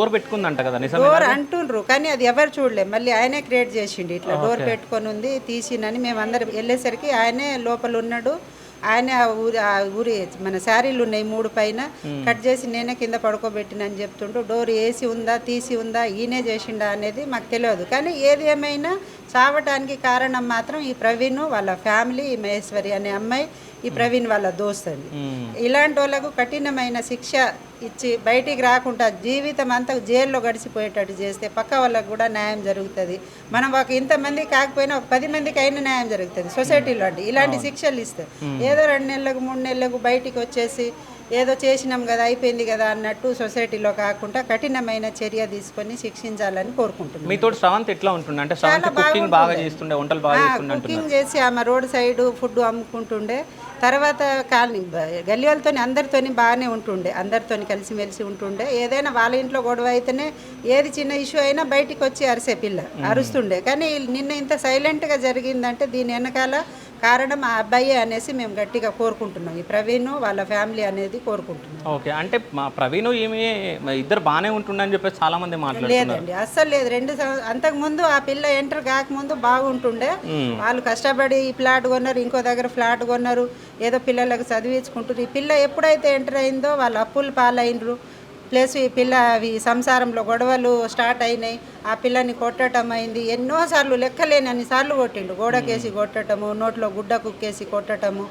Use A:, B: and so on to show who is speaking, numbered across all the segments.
A: Door పెట్టుకుందంట కదా, నిజమే?
B: Door అంటుండ్రు కానీ అది ఎవరు చూడలే. మళ్ళీ ఆయనే క్రియేట్ చేసిండు, ఇట్లా డోర్ పెట్టుకొని ఉంది తీసినని. మేము అందరం వెళ్ళేసరికి ఆయనే లోపల ఉన్నాడు. ఆయనే ఆ ఊరి మన శారీలు ఉన్నాయి 3 పైన కట్ చేసి నేనే కింద పడుకోబెట్టినని చెప్తుంటూ, డోర్ వేసి ఉందా తీసి ఉందా ఈయనే చేసిండా అనేది మాకు తెలియదు. కానీ ఏది ఏమైనా చావటానికి కారణం మాత్రం ఈ ప్రవీణ్ వాళ్ళ ఫ్యామిలీ, ఈ మహేశ్వరి అనే అమ్మాయి, ఈ ప్రవీణ్ వాళ్ళ దోస్త్ అండి. ఇలాంటి వాళ్ళకు కఠినమైన శిక్ష ఇచ్చి బయటికి రాకుండా జీవితం అంతా జైల్లో గడిచిపోయేటట్టు చేస్తే పక్క వాళ్ళకు కూడా న్యాయం జరుగుతుంది. మనం ఒక ఇంతమంది కాకపోయినా ఒక 10 మందికి అయినా న్యాయం జరుగుతుంది సొసైటీలో. అంటే ఇలాంటి శిక్షలు ఇస్తే ఏదో 2 నెలలకు 3 నెలలకు బయటికి వచ్చేసి ఏదో చేసినాం కదా అయిపోయింది కదా అన్నట్టు సొసైటీలో కాకుండా కఠినమైన చర్య తీసుకొని శిక్షించాలని కోరుకుంటున్నాం.
A: మీతో శ్రవంత్ ఎట్లా ఉంటుండే? అంటే శ్రవంత్ కుకింగ్ బాగా చేస్తుండే, వంటలు బాగా చేస్తుండే.
B: కుకింగ్ చేసి ఆమె రోడ్ సైడ్ ఫుడ్ అమ్ముకుంటుండే. తర్వాత కాలనీ గల్లీలతో అందరితోని బాగానే ఉంటుండే, అందరితోని కలిసిమెలిసి ఉంటుండే. ఏదైనా వాళ్ళ ఇంట్లో గొడవ అయితేనే ఏది చిన్న ఇష్యూ అయినా బయటికి వచ్చి అరిసే పిల్ల అరుస్తుండే. కానీ నిన్న ఇంత సైలెంట్గా జరిగిందంటే దీని వెనకాల కారణం ఆ అబ్బాయి అనేసి మేము గట్టిగా కోరుకుంటున్నాం. ఈ ప్రవీణ్ వాళ్ళ ఫ్యామిలీ అనేది కోరుకుంటున్నాం.
A: ఓకే, అంటే మా ప్రవీణ్ ఈమె ఇద్దరు బాగానే ఉంటుండని చెప్పేసి చాలా మంది మాట్లాడుతున్నారు.
B: లేదండి, అస్సలు లేదు. అంతకుముందు ఆ పిల్ల ఎంటర్ కాకముందు బాగుంటుండే. వాళ్ళు కష్టపడి ఈ ఫ్లాట్ కొన్నారు, ఇంకో దగ్గర ఫ్లాట్ కొన్నారు, ఏదో పిల్లలకు చదివించుకుంటారు. ఈ పిల్ల ఎప్పుడైతే ఎంటర్ అయిందో వాళ్ళు అప్పులు పాలైనరు. ప్లస్ ఈ పిల్ల సంసారంలో గొడవలు స్టార్ట్ అయినాయి. ఆ పిల్లని కొట్టడం అయింది. ఎన్నోసార్లు లెక్కలేని అన్ని సార్లు కొట్టిండు. గోడకేసి కొట్టడము, నోట్లో గుడ్డ కుక్కేసి కొట్టడము.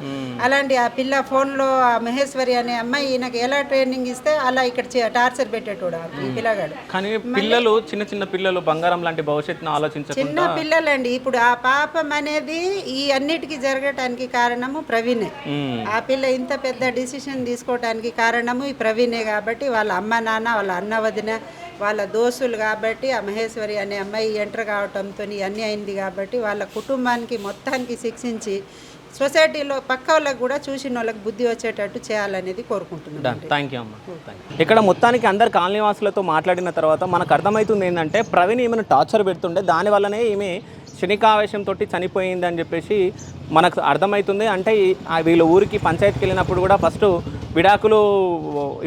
B: అలాంటి ఆ పిల్ల ఫోన్లో ఆ మహేశ్వరి అనే అమ్మాయి ఈయనకి ఎలా ట్రైనింగ్ ఇస్తే అలా ఇక్కడ టార్చర్ పెట్టేటోడు ఈ పిల్లగాడు.
A: కానీ పిల్లలు చిన్న చిన్న పిల్లలు బంగారం లాంటి భవిష్యత్తును ఆలోచించకుండా
B: చిన్న పిల్లలండి. ఇప్పుడు ఆ పాపం అనేది ఈ అన్నిటికీ జరగటానికి కారణము ప్రవీణే. ఆ పిల్ల ఇంత పెద్ద డిసిషన్ తీసుకోవటానికి కారణము ఈ ప్రవీణే. కాబట్టి వాళ్ళ అమ్మ నాన్న, వాళ్ళ అన్న వదిన, వాళ్ళ దోస్తులు కాబట్టి ఆ మహేశ్వరి అనే అమ్మాయి ఎంటర్ కావటంతో అన్నీ అయింది. కాబట్టి వాళ్ళ కుటుంబానికి మొత్తానికి శిక్షించి సొసైటీలో పక్క వాళ్ళకి కూడా చూసిన వాళ్ళకి బుద్ధి వచ్చేటట్టు చేయాలనేది కోరుకుంటున్నాను.
A: థ్యాంక్ యూ అమ్మ. ఇక్కడ మొత్తానికి అందరు కాలనీవాసులతో మాట్లాడిన తర్వాత మనకు అర్థమవుతుంది ఏంటంటే ప్రవీణ్ ఈమెను టార్చర్ పెడుతుండే, దానివల్లనే ఈమె క్షణికావేశంతో చనిపోయింది అని చెప్పేసి మనకు అర్థమవుతుంది. అంటే వీళ్ళ ఊరికి పంచాయతీకి వెళ్ళినప్పుడు కూడా ఫస్ట్ విడాకులు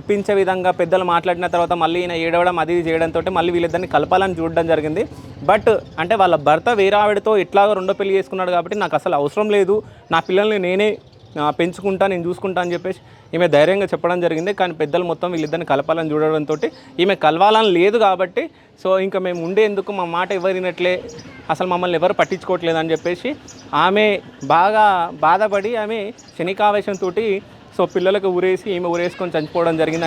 A: ఇప్పించే విధంగా పెద్దలు మాట్లాడిన తర్వాత మళ్ళీ ఈయన ఏడవడం అది చేయడంతో మళ్ళీ వీళ్ళిద్దరిని కలపాలని చూడడం జరిగింది. బట్ అంటే వాళ్ళ భర్త వేరే ఆవిడతో ఇట్లాగా 2వ పెళ్లి చేసుకున్నాడు కాబట్టి నాకు అసలు అవసరం లేదు, నా పిల్లల్ని నేనే పెంచుకుంటా, నేను చూసుకుంటా అని చెప్పేసి ఈమె ధైర్యంగా చెప్పడం జరిగింది. కానీ పెద్దలు మొత్తం వీళ్ళిద్దరిని కలపాలని చూడడంతో ఈమె కలవాలని లేదు కాబట్టి సో ఇంకా మేము ఉండేందుకు మా మాట ఎవరినట్లే, అసలు మమ్మల్ని ఎవరు పట్టించుకోవట్లేదు అని చెప్పేసి ఆమె బాగా బాధపడి ఆమె క్షణికావేశంతో సో పిల్లలకు ఊరేసి ఈమె ఊరేసుకొని చనిపోవడం జరిగింది.